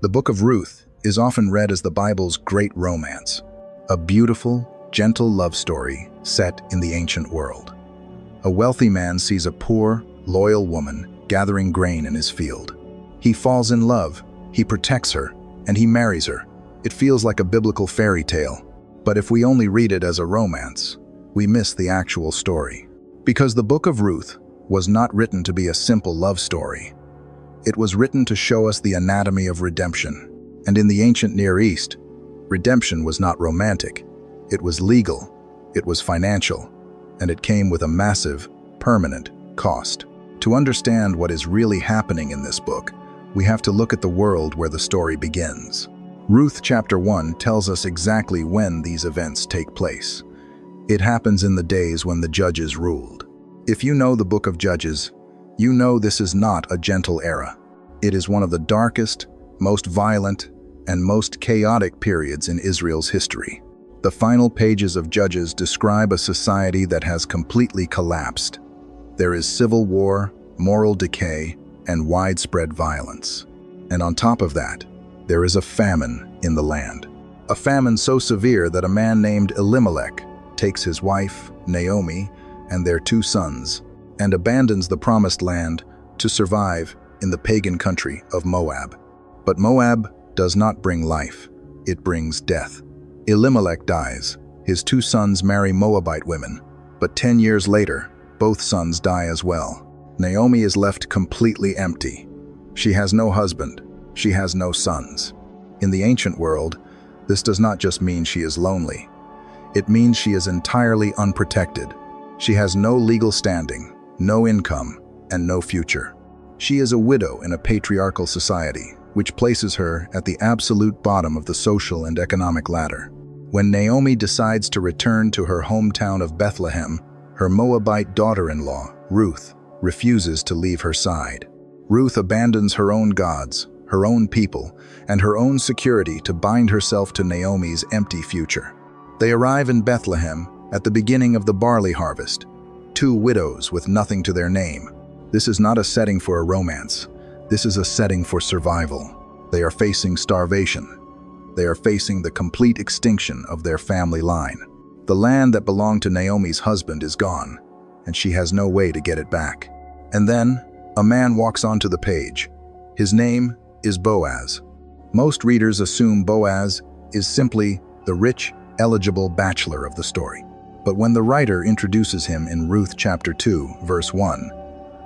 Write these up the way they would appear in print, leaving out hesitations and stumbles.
The Book of Ruth is often read as the Bible's great romance, a beautiful, gentle love story set in the ancient world. A wealthy man sees a poor, loyal woman gathering grain in his field. He falls in love, he protects her, and he marries her. It feels like a biblical fairy tale, but if we only read it as a romance, we miss the actual story. Because the Book of Ruth was not written to be a simple love story. It was written to show us the anatomy of redemption. And in the ancient Near East, redemption was not romantic. It was legal, it was financial, and it came with a massive, permanent cost. To understand what is really happening in this book, we have to look at the world where the story begins. Ruth chapter 1 tells us exactly when these events take place. It happens in the days when the judges ruled. If you know the book of Judges, you know this is not a gentle era. It is one of the darkest, most violent, and most chaotic periods in Israel's history. The final pages of Judges describe a society that has completely collapsed. There is civil war, moral decay, and widespread violence. And on top of that, there is a famine in the land. A famine so severe that a man named Elimelech takes his wife, Naomi, and their 2 sons, and abandons the promised land to survive in the pagan country of Moab. But Moab does not bring life, it brings death. Elimelech dies, his 2 sons marry Moabite women, but 10 years later, both sons die as well. Naomi is left completely empty. She has no husband, she has no sons. In the ancient world, this does not just mean she is lonely. It means she is entirely unprotected. She has no legal standing, no income, and no future. She is a widow in a patriarchal society, which places her at the absolute bottom of the social and economic ladder. When Naomi decides to return to her hometown of Bethlehem, her Moabite daughter-in-law, Ruth, refuses to leave her side. Ruth abandons her own gods, her own people, and her own security to bind herself to Naomi's empty future. They arrive in Bethlehem at the beginning of the barley harvest, 2 widows with nothing to their name. This is not a setting for a romance. This is a setting for survival. They are facing starvation. They are facing the complete extinction of their family line. The land that belonged to Naomi's husband is gone, and she has no way to get it back. And then, a man walks onto the page. His name is Boaz. Most readers assume Boaz is simply the rich, eligible bachelor of the story. But when the writer introduces him in Ruth chapter 2, verse 1,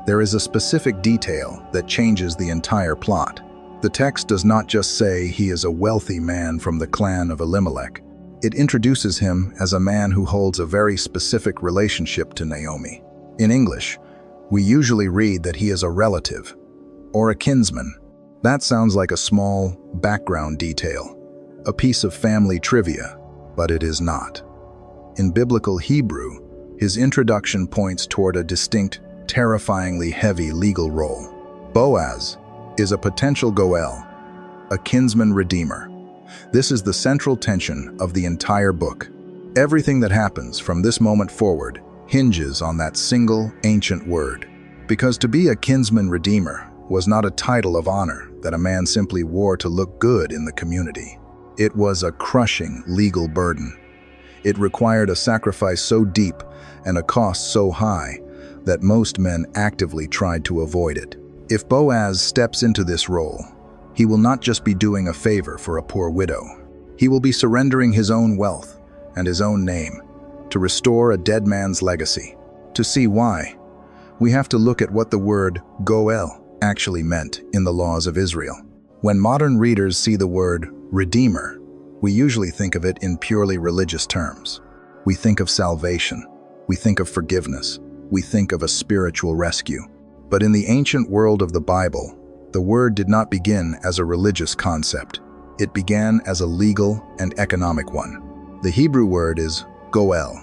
there is a specific detail that changes the entire plot. The text does not just say he is a wealthy man from the clan of Elimelech. It introduces him as a man who holds a very specific relationship to Naomi. In English, we usually read that he is a relative or a kinsman. That sounds like a small background detail, a piece of family trivia, but it is not. In biblical Hebrew, his introduction points toward a distinct, terrifyingly heavy legal role. Boaz is a potential Goel, a Kinsman-Redeemer. This is the central tension of the entire book. Everything that happens from this moment forward hinges on that single ancient word. Because to be a Kinsman-Redeemer was not a title of honor that a man simply wore to look good in the community. It was a crushing legal burden. It required a sacrifice so deep and a cost so high that most men actively tried to avoid it. If Boaz steps into this role, he will not just be doing a favor for a poor widow. He will be surrendering his own wealth and his own name to restore a dead man's legacy. To see why, we have to look at what the word Goel actually meant in the laws of Israel. When modern readers see the word Redeemer, we usually think of it in purely religious terms. We think of salvation, we think of forgiveness, we think of a spiritual rescue. But in the ancient world of the Bible, the word did not begin as a religious concept. It began as a legal and economic one. The Hebrew word is goel.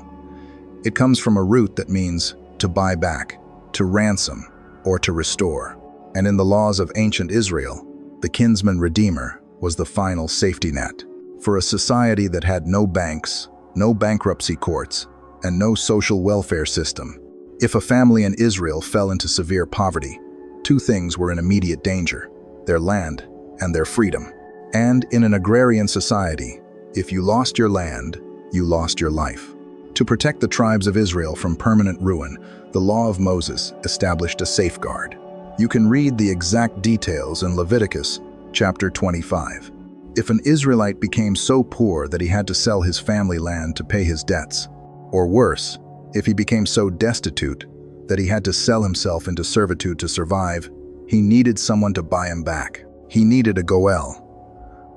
It comes from a root that means to buy back, to ransom, or to restore. And in the laws of ancient Israel, the Kinsman-Redeemer was the final safety net. For a society that had no banks, no bankruptcy courts, and no social welfare system, if a family in Israel fell into severe poverty, 2 things were in immediate danger: their land and their freedom. And in an agrarian society, if you lost your land, you lost your life. To protect the tribes of Israel from permanent ruin, the law of Moses established a safeguard. You can read the exact details in Leviticus chapter 25. If an Israelite became so poor that he had to sell his family land to pay his debts, or worse, if he became so destitute that he had to sell himself into servitude to survive, he needed someone to buy him back. He needed a Goel.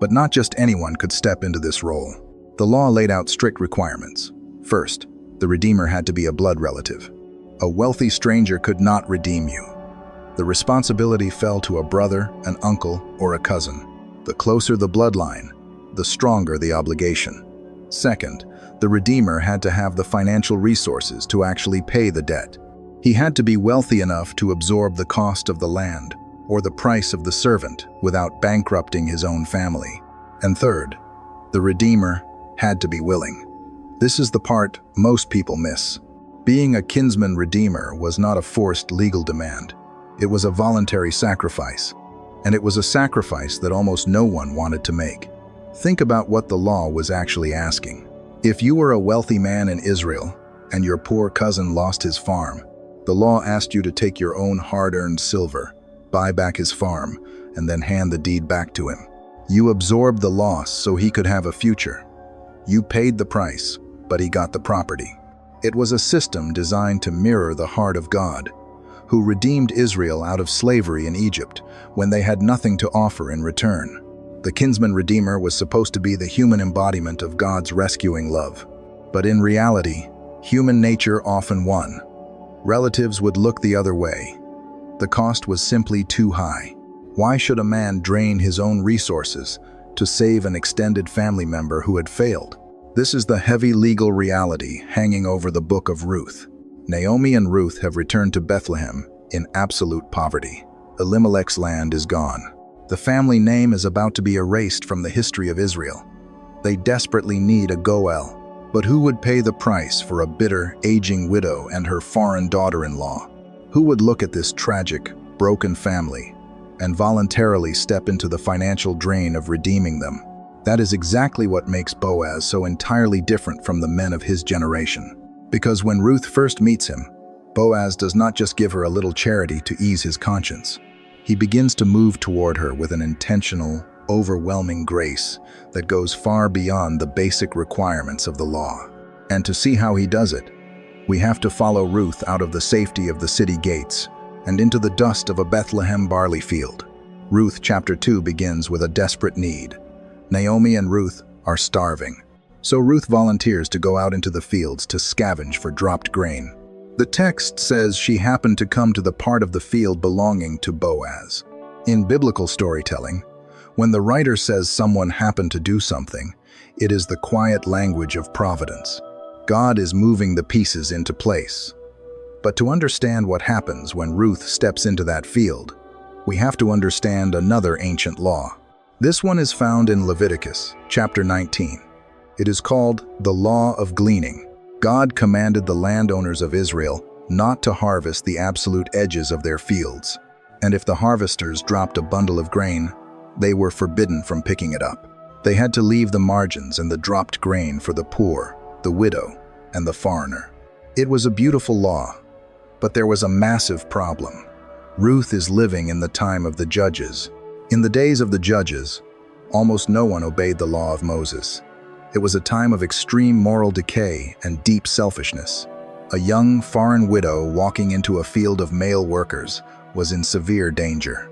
But not just anyone could step into this role. The law laid out strict requirements. First, the Redeemer had to be a blood relative. A wealthy stranger could not redeem you. The responsibility fell to a brother, an uncle, or a cousin. The closer the bloodline, the stronger the obligation. Second, the Redeemer had to have the financial resources to actually pay the debt. He had to be wealthy enough to absorb the cost of the land or the price of the servant without bankrupting his own family. And third, the Redeemer had to be willing. This is the part most people miss. Being a Kinsman-Redeemer was not a forced legal demand. It was a voluntary sacrifice, and it was a sacrifice that almost no one wanted to make. Think about what the law was actually asking. If you were a wealthy man in Israel and your poor cousin lost his farm, the law asked you to take your own hard-earned silver, buy back his farm, and then hand the deed back to him. You absorbed the loss so he could have a future. You paid the price, but he got the property. It was a system designed to mirror the heart of God, who redeemed Israel out of slavery in Egypt when they had nothing to offer in return. The Kinsman-Redeemer was supposed to be the human embodiment of God's rescuing love. But in reality, human nature often won. Relatives would look the other way. The cost was simply too high. Why should a man drain his own resources to save an extended family member who had failed? This is the heavy legal reality hanging over the Book of Ruth. Naomi and Ruth have returned to Bethlehem in absolute poverty. Elimelech's land is gone. The family name is about to be erased from the history of Israel. They desperately need a Goel. But who would pay the price for a bitter, aging widow and her foreign daughter-in-law? Who would look at this tragic, broken family and voluntarily step into the financial drain of redeeming them? That is exactly what makes Boaz so entirely different from the men of his generation. Because when Ruth first meets him, Boaz does not just give her a little charity to ease his conscience. He begins to move toward her with an intentional, overwhelming grace that goes far beyond the basic requirements of the law. And to see how he does it, we have to follow Ruth out of the safety of the city gates and into the dust of a Bethlehem barley field. Ruth chapter 2 begins with a desperate need. Naomi and Ruth are starving. So Ruth volunteers to go out into the fields to scavenge for dropped grain. The text says she happened to come to the part of the field belonging to Boaz. In biblical storytelling, when the writer says someone happened to do something, it is the quiet language of providence. God is moving the pieces into place. But to understand what happens when Ruth steps into that field, we have to understand another ancient law. This one is found in Leviticus chapter 19. It is called the law of gleaning. God commanded the landowners of Israel not to harvest the absolute edges of their fields. And if the harvesters dropped a bundle of grain, they were forbidden from picking it up. They had to leave the margins and the dropped grain for the poor, the widow, and the foreigner. It was a beautiful law, but there was a massive problem. Ruth is living in the time of the judges. In the days of the judges, almost no one obeyed the law of Moses. It was a time of extreme moral decay and deep selfishness. A young foreign widow walking into a field of male workers was in severe danger.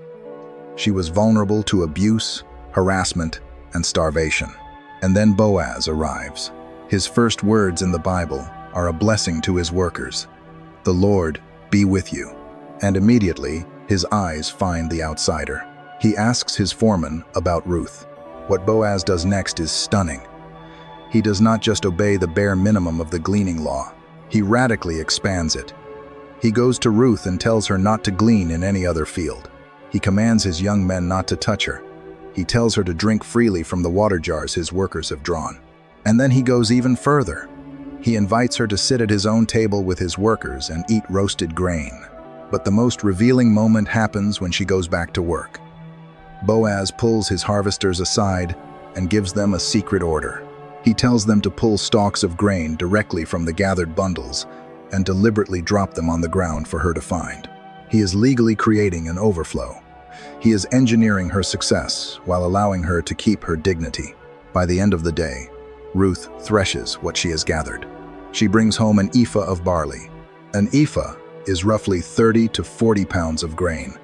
She was vulnerable to abuse, harassment, and starvation. And then Boaz arrives. His first words in the Bible are a blessing to his workers. "The Lord be with you." And immediately, his eyes find the outsider. He asks his foreman about Ruth. What Boaz does next is stunning. He does not just obey the bare minimum of the gleaning law. He radically expands it. He goes to Ruth and tells her not to glean in any other field. He commands his young men not to touch her. He tells her to drink freely from the water jars his workers have drawn. And then he goes even further. He invites her to sit at his own table with his workers and eat roasted grain. But the most revealing moment happens when she goes back to work. Boaz pulls his harvesters aside and gives them a secret order. He tells them to pull stalks of grain directly from the gathered bundles and deliberately drop them on the ground for her to find. He is legally creating an overflow. He is engineering her success while allowing her to keep her dignity. By the end of the day, Ruth threshes what she has gathered. She brings home an ephah of barley. An ephah is roughly 30 to 40 pounds of grain.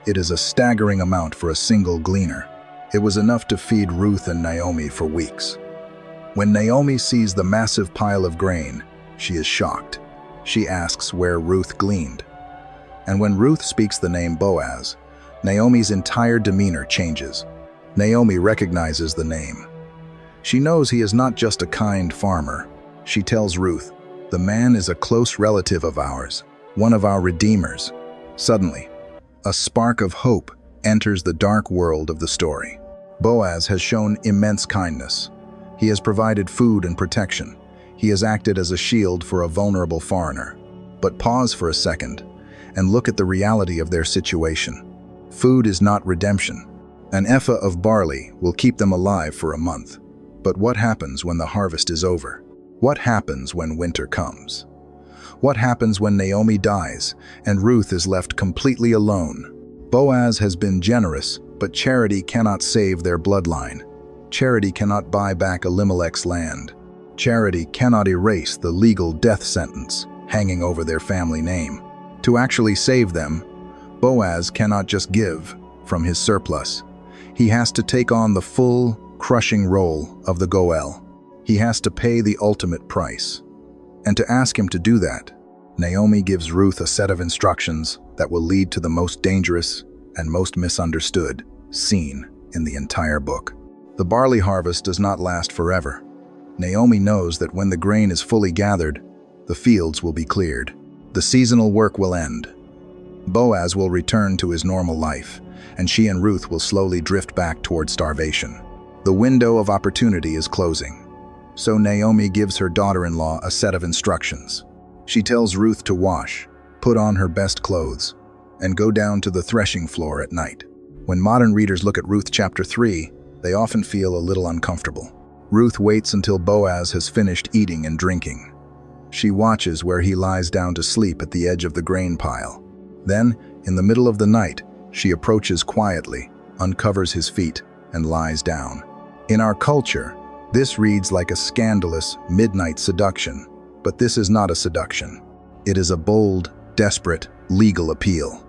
It is a staggering amount for a single gleaner. It was enough to feed Ruth and Naomi for weeks. When Naomi sees the massive pile of grain, she is shocked. She asks where Ruth gleaned. And when Ruth speaks the name Boaz, Naomi's entire demeanor changes. Naomi recognizes the name. She knows he is not just a kind farmer. She tells Ruth, "The man is a close relative of ours, one of our redeemers." Suddenly, a spark of hope enters the dark world of the story. Boaz has shown immense kindness. He has provided food and protection. He has acted as a shield for a vulnerable foreigner. But pause for a second and look at the reality of their situation. Food is not redemption. An ephah of barley will keep them alive for a month. But what happens when the harvest is over? What happens when winter comes? What happens when Naomi dies and Ruth is left completely alone? Boaz has been generous, but charity cannot save their bloodline. Charity cannot buy back Elimelech's land. Charity cannot erase the legal death sentence hanging over their family name. To actually save them, Boaz cannot just give from his surplus. He has to take on the full, crushing role of the Goel. He has to pay the ultimate price. And to ask him to do that, Naomi gives Ruth a set of instructions that will lead to the most dangerous and most misunderstood scene in the entire book. The barley harvest does not last forever. Naomi knows that when the grain is fully gathered, the fields will be cleared. The seasonal work will end. Boaz will return to his normal life, and she and Ruth will slowly drift back toward starvation. The window of opportunity is closing. So Naomi gives her daughter-in-law a set of instructions. She tells Ruth to wash, put on her best clothes, and go down to the threshing floor at night. When modern readers look at Ruth chapter 3, they often feel a little uncomfortable. Ruth waits until Boaz has finished eating and drinking. She watches where he lies down to sleep at the edge of the grain pile. Then, in the middle of the night, she approaches quietly, uncovers his feet, and lies down. In our culture, this reads like a scandalous midnight seduction, but this is not a seduction. It is a bold, desperate, legal appeal.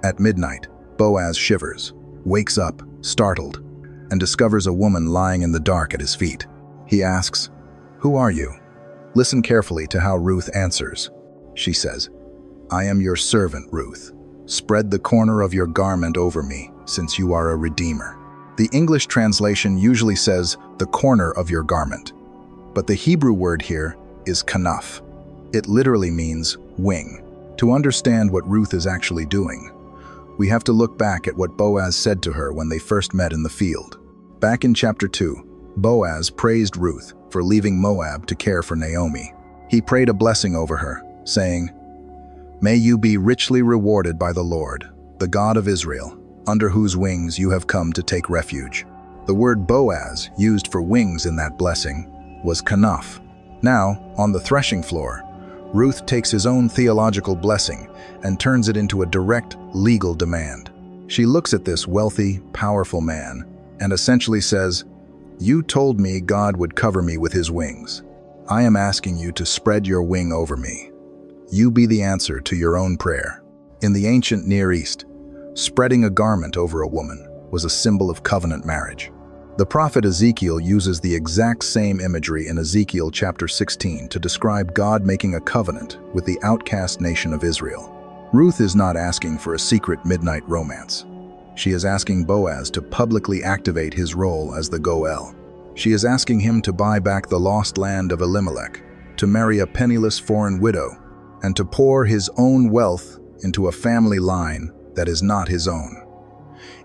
At midnight, Boaz shivers, wakes up, startled, and discovers a woman lying in the dark at his feet. He asks, "Who are you?" Listen carefully to how Ruth answers. She says, "I am your servant, Ruth. Spread the corner of your garment over me, since you are a redeemer." The English translation usually says the corner of your garment, but the Hebrew word here is kanaf. It literally means wing. To understand what Ruth is actually doing, we have to look back at what Boaz said to her when they first met in the field. Back in chapter 2, Boaz praised Ruth for leaving Moab to care for Naomi. He prayed a blessing over her, saying, "May you be richly rewarded by the Lord, the God of Israel, under whose wings you have come to take refuge." The word Boaz, used for wings in that blessing, was kanaf. Now, on the threshing floor, Ruth takes his own theological blessing and turns it into a direct, legal demand. She looks at this wealthy, powerful man and essentially says, "You told me God would cover me with his wings. I am asking you to spread your wing over me. You be the answer to your own prayer." In the ancient Near East, spreading a garment over a woman was a symbol of covenant marriage. The prophet Ezekiel uses the exact same imagery in Ezekiel chapter 16 to describe God making a covenant with the outcast nation of Israel. Ruth is not asking for a secret midnight romance. She is asking Boaz to publicly activate his role as the Goel. She is asking him to buy back the lost land of Elimelech, to marry a penniless foreign widow, and to pour his own wealth into a family line that is not his own.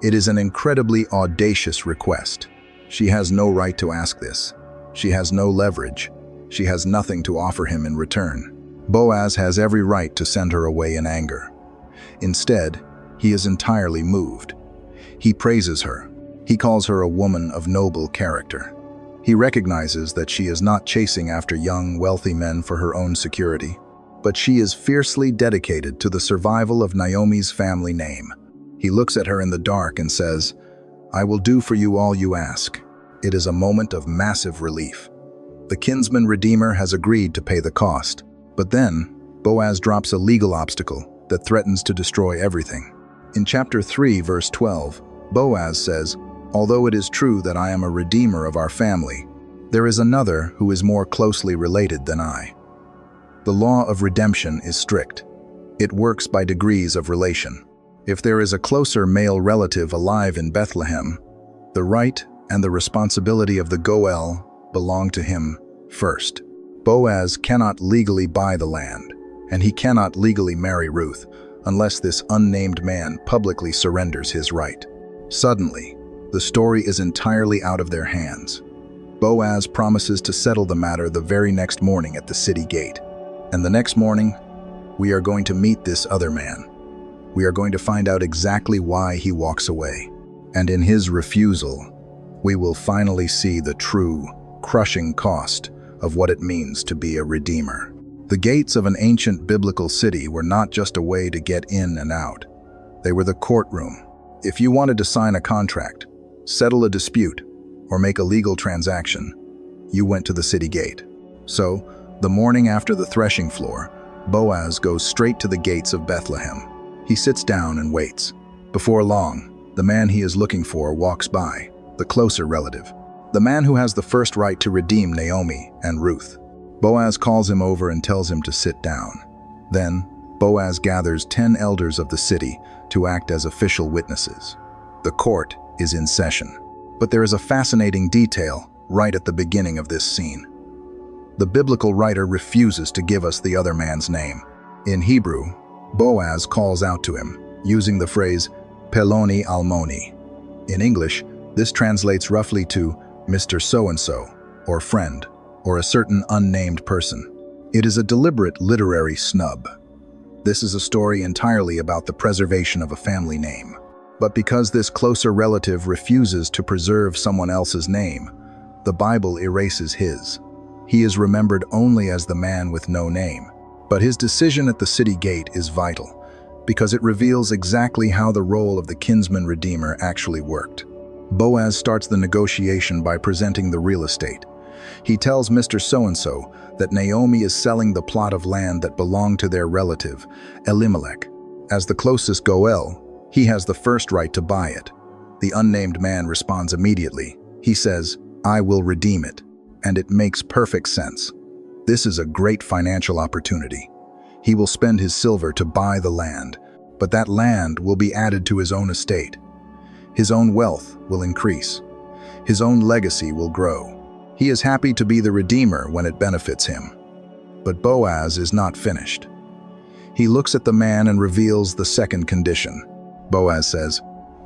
It is an incredibly audacious request. She has no right to ask this. She has no leverage. She has nothing to offer him in return. Boaz has every right to send her away in anger. Instead, he is entirely moved. He praises her. He calls her a woman of noble character. He recognizes that she is not chasing after young, wealthy men for her own security, but she is fiercely dedicated to the survival of Naomi's family name. He looks at her in the dark and says, "I will do for you all you ask." It is a moment of massive relief. The Kinsman-Redeemer has agreed to pay the cost, but then Boaz drops a legal obstacle that threatens to destroy everything. In chapter 3, verse 12, Boaz says, "Although it is true that I am a redeemer of our family, there is another who is more closely related than I." The law of redemption is strict. It works by degrees of relation. If there is a closer male relative alive in Bethlehem, the right and the responsibility of the Goel belong to him first. Boaz cannot legally buy the land, and he cannot legally marry Ruth unless this unnamed man publicly surrenders his right. Suddenly, the story is entirely out of their hands. Boaz promises to settle the matter the very next morning at the city gate. And the next morning, we are going to meet this other man. We are going to find out exactly why he walks away. And in his refusal, we will finally see the true, crushing cost of what it means to be a redeemer. The gates of an ancient biblical city were not just a way to get in and out. They were the courtroom. If you wanted to sign a contract, settle a dispute, or make a legal transaction, you went to the city gate. So, the morning after the threshing floor, Boaz goes straight to the gates of Bethlehem. He sits down and waits. Before long, the man he is looking for walks by, the closer relative, the man who has the first right to redeem Naomi and Ruth. Boaz calls him over and tells him to sit down. Then, Boaz gathers 10 elders of the city to act as official witnesses. The court is in session. But there is a fascinating detail right at the beginning of this scene. The biblical writer refuses to give us the other man's name. In Hebrew, Boaz calls out to him, using the phrase, Peloni Almoni. In English, this translates roughly to Mr. So-and-so, or friend, or a certain unnamed person. It is a deliberate literary snub. This is a story entirely about the preservation of a family name. But because this closer relative refuses to preserve someone else's name, the Bible erases his. He is remembered only as the man with no name. But his decision at the city gate is vital, because it reveals exactly how the role of the Kinsman-Redeemer actually worked. Boaz starts the negotiation by presenting the real estate. He tells Mr. So-and-so that Naomi is selling the plot of land that belonged to their relative, Elimelech. As the closest Goel, he has the first right to buy it. The unnamed man responds immediately. He says, "I will redeem it," and it makes perfect sense. This is a great financial opportunity. He will spend his silver to buy the land, but that land will be added to his own estate. His own wealth will increase. His own legacy will grow. He is happy to be the redeemer when it benefits him. But Boaz is not finished. He looks at the man and reveals the second condition. Boaz says,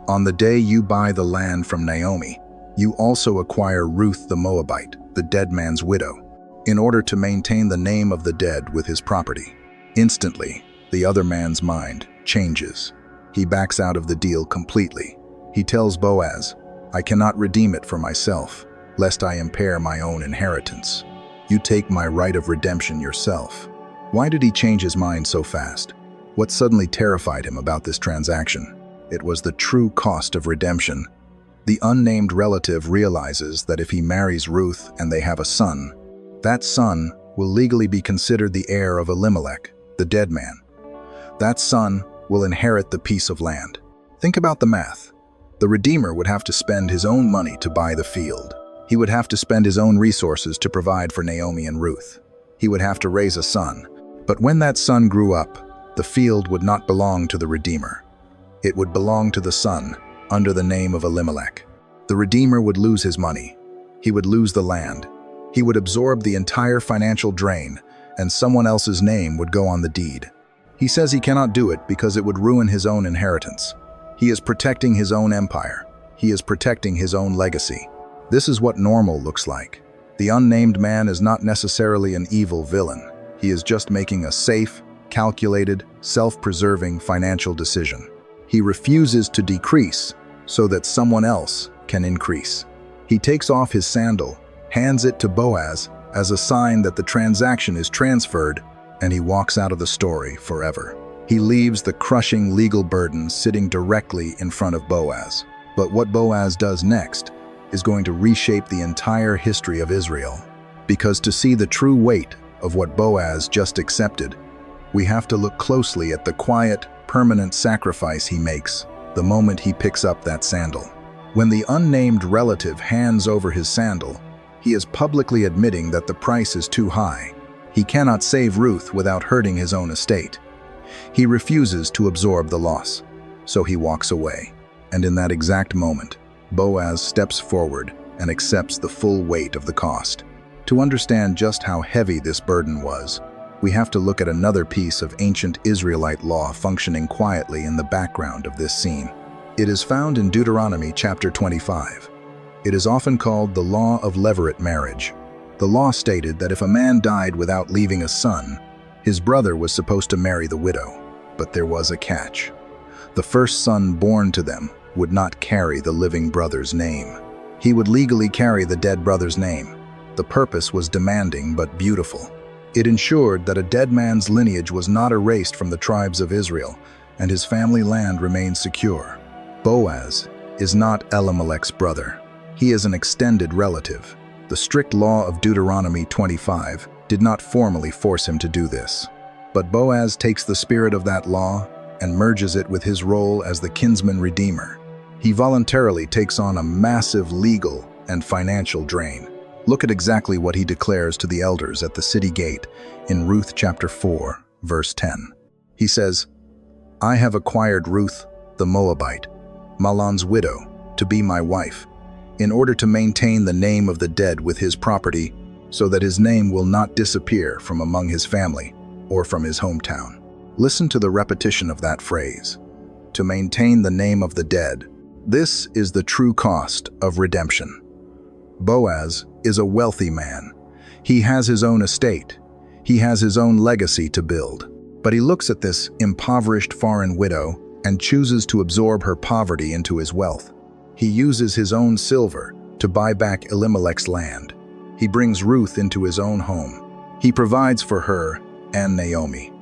"On the day you buy the land from Naomi, you also acquire Ruth the Moabite, the dead man's widow, in order to maintain the name of the dead with his property." Instantly, the other man's mind changes. He backs out of the deal completely. He tells Boaz, "I cannot redeem it for myself, lest I impair my own inheritance. You take my right of redemption yourself." Why did he change his mind so fast? What suddenly terrified him about this transaction? It was the true cost of redemption. The unnamed relative realizes that if he marries Ruth and they have a son, that son will legally be considered the heir of Elimelech, the dead man. That son will inherit the piece of land. Think about the math. The Redeemer would have to spend his own money to buy the field. He would have to spend his own resources to provide for Naomi and Ruth. He would have to raise a son. But when that son grew up, the field would not belong to the Redeemer. It would belong to the son, under the name of Elimelech. The Redeemer would lose his money. He would lose the land. He would absorb the entire financial drain, and someone else's name would go on the deed. He says he cannot do it because it would ruin his own inheritance. He is protecting his own empire. He is protecting his own legacy. This is what normal looks like. The unnamed man is not necessarily an evil villain. He is just making a safe, calculated, self-preserving financial decision. He refuses to decrease so that someone else can increase. He takes off his sandal, hands it to Boaz as a sign that the transaction is transferred, and he walks out of the story forever. He leaves the crushing legal burden sitting directly in front of Boaz. But what Boaz does next is going to reshape the entire history of Israel. Because to see the true weight of what Boaz just accepted, we have to look closely at the quiet, permanent sacrifice he makes the moment he picks up that sandal. When the unnamed relative hands over his sandal, he is publicly admitting that the price is too high. He cannot save Ruth without hurting his own estate. He refuses to absorb the loss, so he walks away. And in that exact moment, Boaz steps forward and accepts the full weight of the cost. To understand just how heavy this burden was, we have to look at another piece of ancient Israelite law functioning quietly in the background of this scene. It is found in Deuteronomy chapter 25. It is often called the law of levirate marriage. The law stated that if a man died without leaving a son, his brother was supposed to marry the widow. But there was a catch. The first son born to them would not carry the living brother's name. He would legally carry the dead brother's name. The purpose was demanding but beautiful. It ensured that a dead man's lineage was not erased from the tribes of Israel, and his family land remained secure. Boaz is not Elimelech's brother. He is an extended relative. The strict law of Deuteronomy 25 did not formally force him to do this. But Boaz takes the spirit of that law and merges it with his role as the Kinsman-Redeemer. He voluntarily takes on a massive legal and financial drain. Look at exactly what he declares to the elders at the city gate in Ruth chapter 4, verse 10. He says, "I have acquired Ruth, the Moabite, Mahlon's widow, to be my wife, in order to maintain the name of the dead with his property, so that his name will not disappear from among his family or from his hometown." Listen to the repetition of that phrase. To maintain the name of the dead. This is the true cost of redemption. Boaz is a wealthy man. He has his own estate. He has his own legacy to build. But he looks at this impoverished foreign widow and chooses to absorb her poverty into his wealth. He uses his own silver to buy back Elimelech's land. He brings Ruth into his own home. He provides for her and Naomi.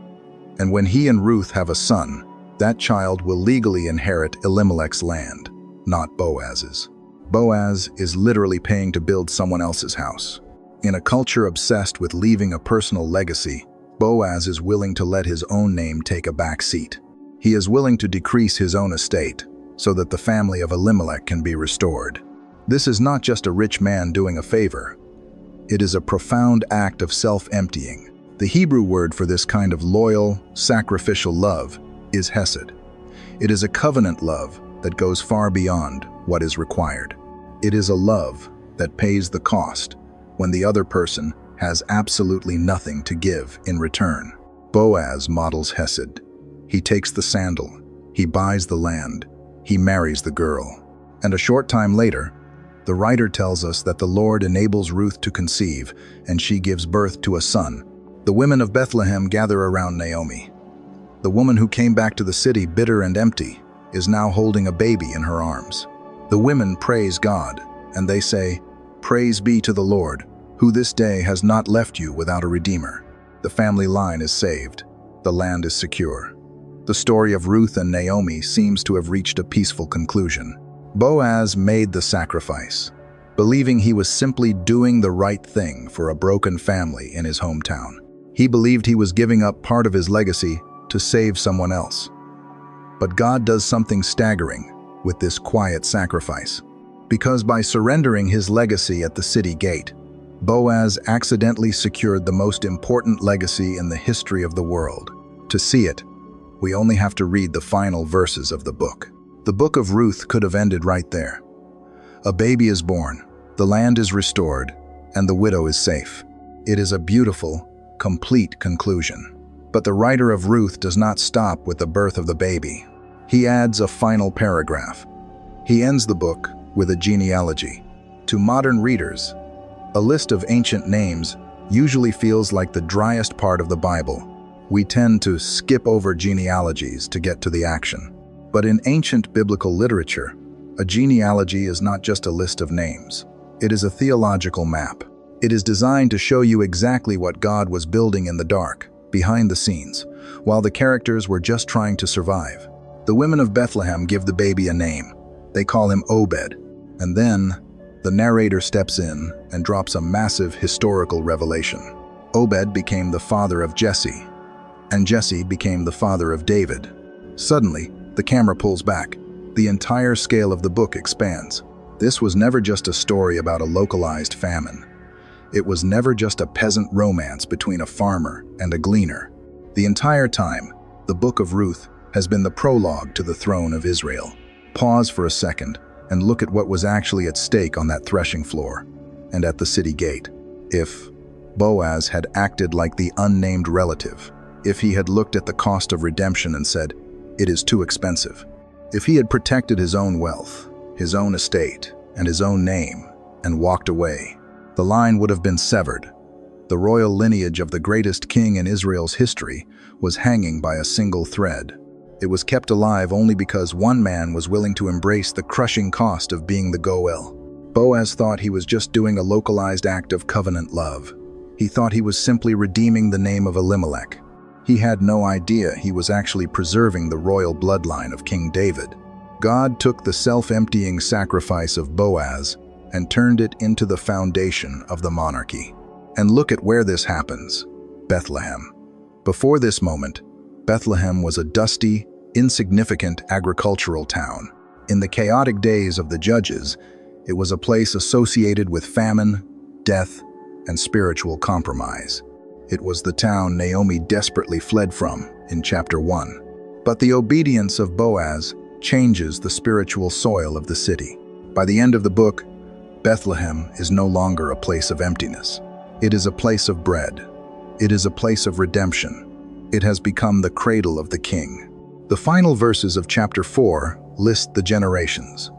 And when he and Ruth have a son, that child will legally inherit Elimelech's land, not Boaz's. Boaz is literally paying to build someone else's house. In a culture obsessed with leaving a personal legacy, Boaz is willing to let his own name take a back seat. He is willing to decrease his own estate so that the family of Elimelech can be restored. This is not just a rich man doing a favor. It is a profound act of self-emptying. The Hebrew word for this kind of loyal, sacrificial love is hesed. It is a covenant love that goes far beyond what is required. It is a love that pays the cost when the other person has absolutely nothing to give in return. Boaz models hesed. He takes the sandal, he buys the land, he marries the girl. And a short time later, the writer tells us that the Lord enables Ruth to conceive, and she gives birth to a son. The women of Bethlehem gather around Naomi. The woman who came back to the city bitter and empty is now holding a baby in her arms. The women praise God, and they say, "Praise be to the Lord, who this day has not left you without a redeemer." The family line is saved. The land is secure. The story of Ruth and Naomi seems to have reached a peaceful conclusion. Boaz made the sacrifice, believing he was simply doing the right thing for a broken family in his hometown. He believed he was giving up part of his legacy to save someone else. But God does something staggering with this quiet sacrifice. Because by surrendering his legacy at the city gate, Boaz accidentally secured the most important legacy in the history of the world. To see it, we only have to read the final verses of the book. The Book of Ruth could have ended right there. A baby is born, the land is restored, and the widow is safe. It is a beautiful, complete conclusion. But the writer of Ruth does not stop with the birth of the baby. He adds a final paragraph. He ends the book with a genealogy. To modern readers, a list of ancient names usually feels like the driest part of the Bible. We tend to skip over genealogies to get to the action. But in ancient biblical literature, A genealogy is not just a list of names. It is a theological map. It is designed to show you exactly what God was building in the dark, behind the scenes, while the characters were just trying to survive. The women of Bethlehem give the baby a name. They call him Obed. And then, the narrator steps in and drops a massive historical revelation. Obed became the father of Jesse, and Jesse became the father of David. Suddenly, the camera pulls back. The entire scale of the book expands. This was never just a story about a localized famine. It was never just a peasant romance between a farmer and a gleaner. The entire time, the Book of Ruth has been the prologue to the throne of Israel. Pause for a second and look at what was actually at stake on that threshing floor and at the city gate. If Boaz had acted like the unnamed relative, if he had looked at the cost of redemption and said, "It is too expensive," if he had protected his own wealth, his own estate, and his own name, and walked away, the line would have been severed. The royal lineage of the greatest king in Israel's history was hanging by a single thread. It was kept alive only because one man was willing to embrace the crushing cost of being the Goel. Boaz thought he was just doing a localized act of covenant love. He thought he was simply redeeming the name of Elimelech. He had no idea he was actually preserving the royal bloodline of King David. God took the self-emptying sacrifice of Boaz and turned it into the foundation of the monarchy. And look at where this happens: Bethlehem. Before this moment, Bethlehem was a dusty, insignificant agricultural town. In the chaotic days of the Judges, it was a place associated with famine, death, and spiritual compromise. It was the town Naomi desperately fled from in chapter 1. But the obedience of Boaz changes the spiritual soil of the city. By the end of the book, Bethlehem is no longer a place of emptiness. It is a place of bread. It is a place of redemption. It has become the cradle of the king. The final verses of chapter 4 list the generations: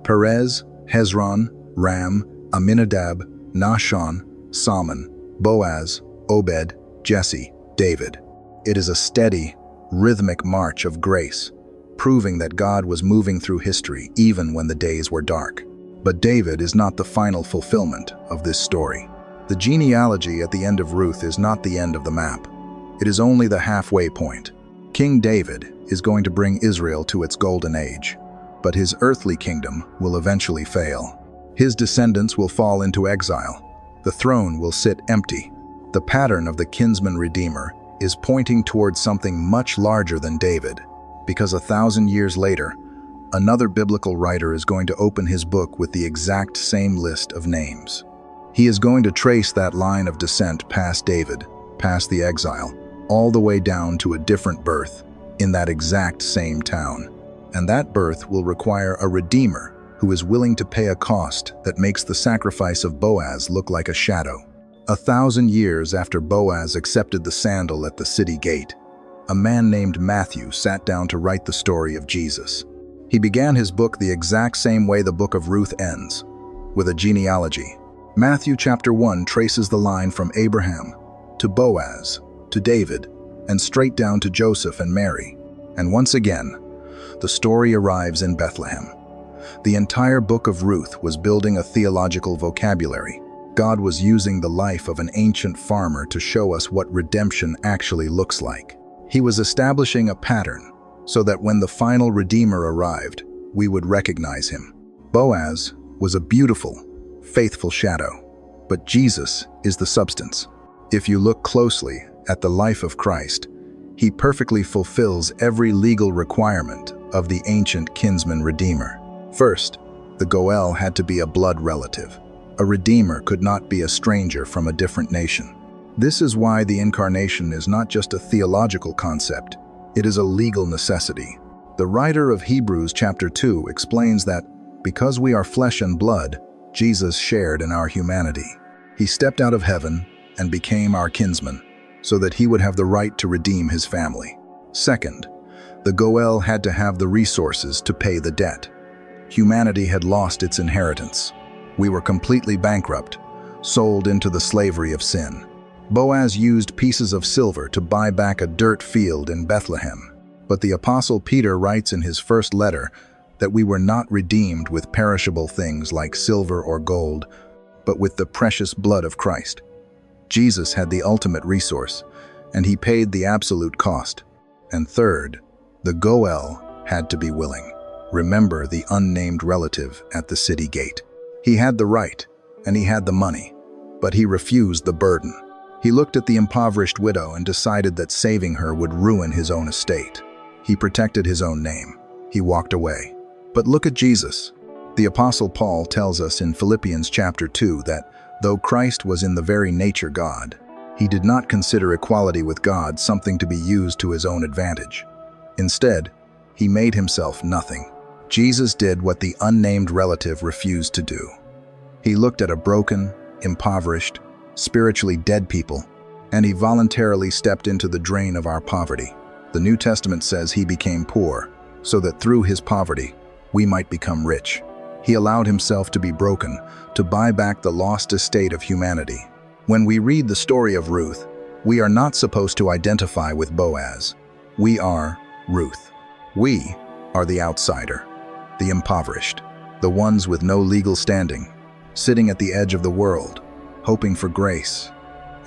Perez, Hezron, Ram, Aminadab, Nahshon, Salmon, Boaz, Obed, Jesse, David. It is a steady, rhythmic march of grace, proving that God was moving through history even when the days were dark. But David is not the final fulfillment of this story. The genealogy at the end of Ruth is not the end of the map. It is only the halfway point. King David is going to bring Israel to its golden age, but his earthly kingdom will eventually fail. His descendants will fall into exile. The throne will sit empty. The pattern of the Kinsman-Redeemer is pointing towards something much larger than David, because 1,000 years later, another biblical writer is going to open his book with the exact same list of names. He is going to trace that line of descent past David, past the exile, all the way down to a different birth in that exact same town. And that birth will require a redeemer who is willing to pay a cost that makes the sacrifice of Boaz look like a shadow. 1,000 years after Boaz accepted the sandal at the city gate, a man named Matthew sat down to write the story of Jesus. He began his book the exact same way the Book of Ruth ends, with a genealogy. Matthew chapter 1 traces the line from Abraham to Boaz to David and straight down to Joseph and Mary. And once again, the story arrives in Bethlehem. The entire Book of Ruth was building a theological vocabulary. God was using the life of an ancient farmer to show us what redemption actually looks like. He was establishing a pattern so that when the final Redeemer arrived, we would recognize him. Boaz was a beautiful, faithful shadow, but Jesus is the substance. If you look closely at the life of Christ, he perfectly fulfills every legal requirement of the ancient Kinsman-Redeemer. First, the Goel had to be a blood relative. A redeemer could not be a stranger from a different nation. This is why the incarnation is not just a theological concept, it is a legal necessity. The writer of Hebrews chapter 2 explains that because we are flesh and blood, Jesus shared in our humanity. He stepped out of heaven and became our kinsman, so that he would have the right to redeem his family. Second, the Goel had to have the resources to pay the debt. Humanity had lost its inheritance. We were completely bankrupt, sold into the slavery of sin. Boaz used pieces of silver to buy back a dirt field in Bethlehem. But the Apostle Peter writes in his first letter that we were not redeemed with perishable things like silver or gold, but with the precious blood of Christ. Jesus had the ultimate resource, and he paid the absolute cost. And third, the Goel had to be willing. Remember the unnamed relative at the city gate. He had the right, and he had the money, but he refused the burden. He looked at the impoverished widow and decided that saving her would ruin his own estate. He protected his own name. He walked away. But look at Jesus. The Apostle Paul tells us in Philippians chapter 2 that though Christ was in the very nature God, he did not consider equality with God something to be used to his own advantage. Instead, he made himself nothing. Jesus did what the unnamed relative refused to do. He looked at a broken, impoverished, spiritually dead people, and he voluntarily stepped into the drain of our poverty. The New Testament says he became poor, so that through his poverty, we might become rich. He allowed himself to be broken, to buy back the lost estate of humanity. When we read the story of Ruth, we are not supposed to identify with Boaz. We are Ruth. We are the outsider, the impoverished, the ones with no legal standing, sitting at the edge of the world, hoping for grace.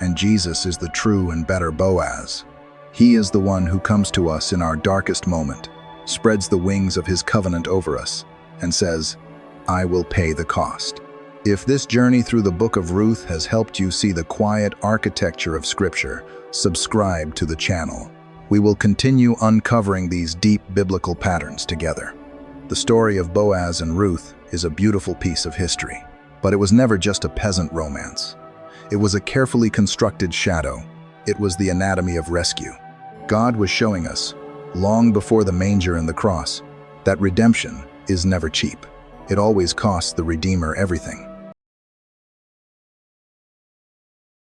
And Jesus is the true and better Boaz. He is the one who comes to us in our darkest moment, spreads the wings of his covenant over us, and says, "I will pay the cost." If this journey through the Book of Ruth has helped you see the quiet architecture of Scripture, subscribe to the channel. We will continue uncovering these deep biblical patterns together. The story of Boaz and Ruth is a beautiful piece of history, but it was never just a peasant romance. It was a carefully constructed shadow. It was the anatomy of rescue. God was showing us, long before the manger and the cross, that redemption is never cheap. It always costs the Redeemer everything.